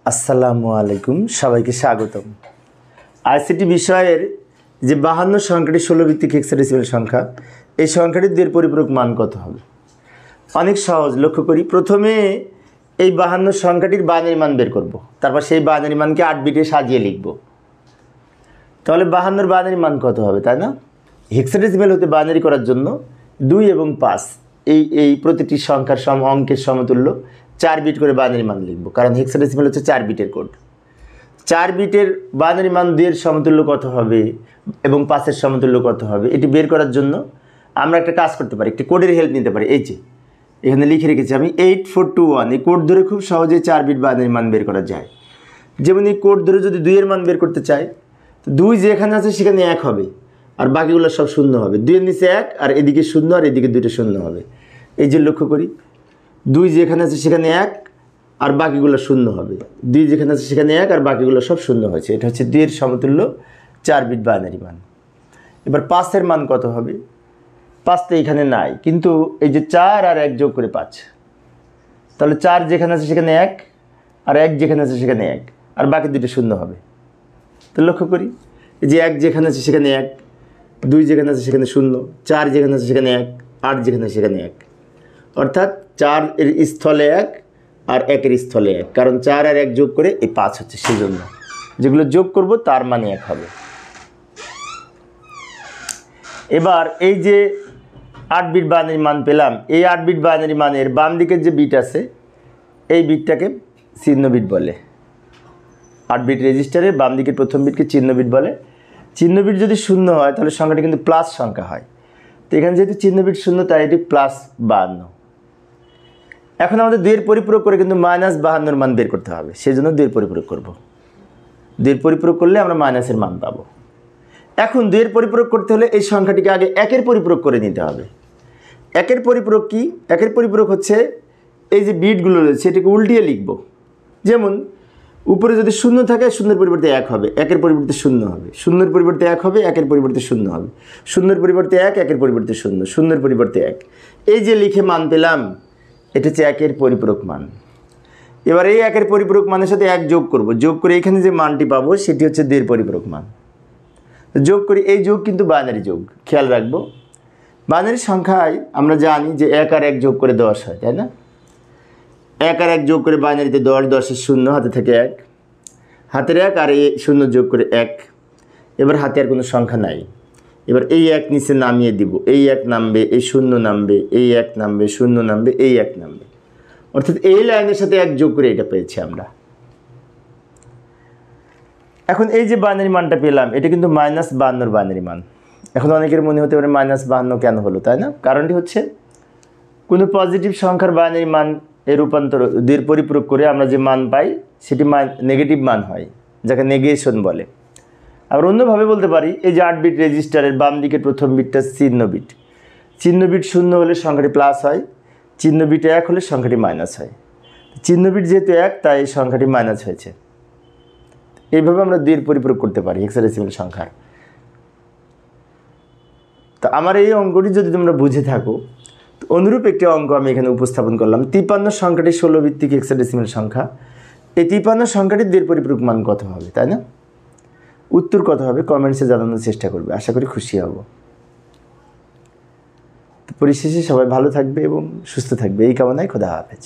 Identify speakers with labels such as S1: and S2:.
S1: আসসালামু আলাইকুম, সবাইকে স্বাগতম। আইসিটি বিষয়ের যে 52 সংখ্যাটি 16 ভিত্তিক হেক্সাডেসিমাল সংখ্যা, এই সংখ্যাটির দুইয়ের পরিপূরক মান কত হবে? অনেক সহজ, লক্ষ্য করি। প্রথমে এই 52 সংখ্যাটির বাইনারি মান বের করব, তারপর সেই বাইনারি মানকে 8 বিটে সাজিয়ে লিখব। তাহলে 52 বাইনারি মান কত হবে, তাই না? হেক্সাডেসিমাল হতে বাইনারি করার জন্য 2 এবং 5 এই প্রতিটি সংখ্যার অঙ্কের সমতুল্য 4 বিট করে বাইনারি মান লিখব, কারণ হেক্সাডেসিমাল হচ্ছে 4 বিটের কোড। 4 বিটের বাইনারি মান 2 এর সমতুল্য কত হবে এবং 5 এর সমতুল্য কত হবে, এটি বের করার জন্য আমরা একটা কাজ করতে পারি, একটি কোডের হেল্প নিতে পারি। এই যে এখানে লিখে রেখেছি আমি 8421, এই কোড ধরে খুব সহজে 4 বিট বাইনারি মান বের করা যায়। যেমন এই কোড ধরে যদি 2 এর মান বের করতে চাই, তো 2 যেখানে আছে সেখানে 1 হবে, আর বাকিগুলো সব শূন্য হবে। 2 এর নিচে 1, আর এদিকে 0, আর এদিকে 2টা শূন্য হবে। এই যে লক্ষ্য করি, 2 যেখানে আছে সেখানে 1, আর বাকিগুলো শূন্য হবে। 2 যেখানে আছে সেখানে 1, আর বাকিগুলো সব শূন্য হয়েছে। এটা হচ্ছে 2 এর সমতুল্য 4 বিট বাইনারি মান। এবার 5 এর মান কত হবে? 5 তো এখানে নাই, কিন্তু এই যে 4 আর 1 যোগ করে 5, তাহলে 4 যেখানে আছে সেখানে 1, আর 1 যেখানে আছে সেখানে 1, আর বাকি 2টা শূন্য হবে। তো লক্ষ্য করি, এই যে 1 যেখানে আছে সেখানে 1, 2 যেখানে আছে সেখানে 0, 4 যেখানে আছে সেখানে 1, 8 যেখানে আছে সেখানে 1। অর্থাৎ 4 এর স্থলে 1 আর 1 এর স্থলে 1, কারণ 4 আর 1 যোগ করে এই 5 হচ্ছে, সেই জন্য যেগুলো যোগ করব তার মানে 1 হবে। এবার এই যে 8 বিট বাইনারি মান পেলাম, এই 8 বিট বাইনারি মানের বাম দিকের যে বিট আছে, এই বিটটাকে চিহ্ন বিট বলে। 8 বিট রেজিস্টারের বাম দিকের প্রথম বিটকে চিহ্ন বিট বলে। চিহ্ন বিট যদি 0 হয় তাহলে সংখ্যাটি কিন্তু প্লাস সংখ্যা হয়। তো এখানে যেহেতু চিহ্ন বিট 0, তাই এটি +52। এখন আমাদের 2 এর পরিপূরক করে কিন্তু -52 মান বের করতে হবে, সেই জন্য 2 এর পরিপূরক করব। 2 এর পরিপূরক করলে আমরা মাইনাসের মান পাবো। এখন 2 এর পরিপূরক করতে হলে এই সংখ্যাটিকে আগে 1 এর পরিপূরক করে নিতে হবে। 1 এর পরিপূরক কি? 1 এর পরিপূরক হচ্ছে এই যে বিটগুলো রয়েছে, এটাকে উল্টিয়ে লিখব। যেমন উপরে যদি 0 থাকে, 0 এর পরিবর্তে 1 হবে, 1 এর পরিবর্তে 0 হবে, 0 এর পরিবর্তে 1 হবে, 1 এর পরিবর্তে 0 হবে, 0 এর পরিবর্তে 1, 1 এর পরিবর্তে 0, 0 এর পরিবর্তে 1। এই যে লিখে মান পেলাম, এটা হচ্ছে 1 এর পরিপূরক মান। এবার এই 1 এর পরিপূরক মানের সাথে 1 যোগ করব, যোগ করে এখানে যে মানটি পাবো সেটি হচ্ছে 2 এর পরিপূরক মান। যোগ করি, এই যোগ কিন্তু বাইনারি যোগ, খেয়াল রাখবো। বাইনারি সংখ্যায় আমরা জানি যে 1 আর 1 যোগ করে 10 হয়, তাই না? 1 আর 1 যোগ করে বাইনারিতে 10, 10 এর 0, হাতে থাকে 1, হাতের 1 আর এই 0 যোগ করে 1। এবার হাতে আর কোনো সংখ্যা নাই। এবার এই 1 নিচে নামিয়ে দিব, এই 1 নামবে, এই 0 নামবে, এই 1 নামবে, 0 নামবে, এই 1 নামবে। অর্থাৎ এই লাইনের সাথে 1 যোগ করে এটা পেয়েছি আমরা। এখন এই যে বাইনারি মানটা পেলাম, এটা কিন্তু -52 বাইনারি মান। এখন অনেকের মনে হতে পারে -52 কেন হলো, তাই না? কারণটি হচ্ছে কোনো পজিটিভ সংখ্যার বাইনারি মান এর রূপান্তর 2 এর পরিপূরক করে আমরা যে মান পাই সেটি নেগেটিভ মান হয়, যাকে নেগেশন বলে। আবার অন্যভাবে বলতে পারি, এই যে 8 বিট রেজিস্টারের বাম দিকের প্রথম বিটটা চিহ্ন বিট। চিহ্ন বিট 0 হলে সংখ্যাটি প্লাস হয়, চিহ্ন বিট 1 হলে সংখ্যাটি মাইনাস হয়। চিহ্ন বিট যেহেতু 1, তাই এই সংখ্যাটি মাইনাস হয়েছে। এইভাবে আমরা 2 এর পরিপূরক করতে পারি হেক্সাডেসিমাল সংখ্যার। তো আমার এই অঙ্কটি যদি তোমরা বুঝে থাকো, তো অনুরূপ একটি অঙ্ক আমি এখানে উপস্থাপন করলাম। 53 সংখ্যাটি 16 ভিত্তিক হেক্সাডেসিমাল সংখ্যা। এই 53 সংখ্যাটির 2 এর পরিপূরক মান কত হবে, তাই না? উত্তর কত হবে কমেন্টসে জানানোর চেষ্টা করবে, আশা করি খুশি হব। তো পরিশেষে সবাই ভালো থাকবে এবং সুস্থ থাকবে, এই কামনায় খোদা হাফেজ।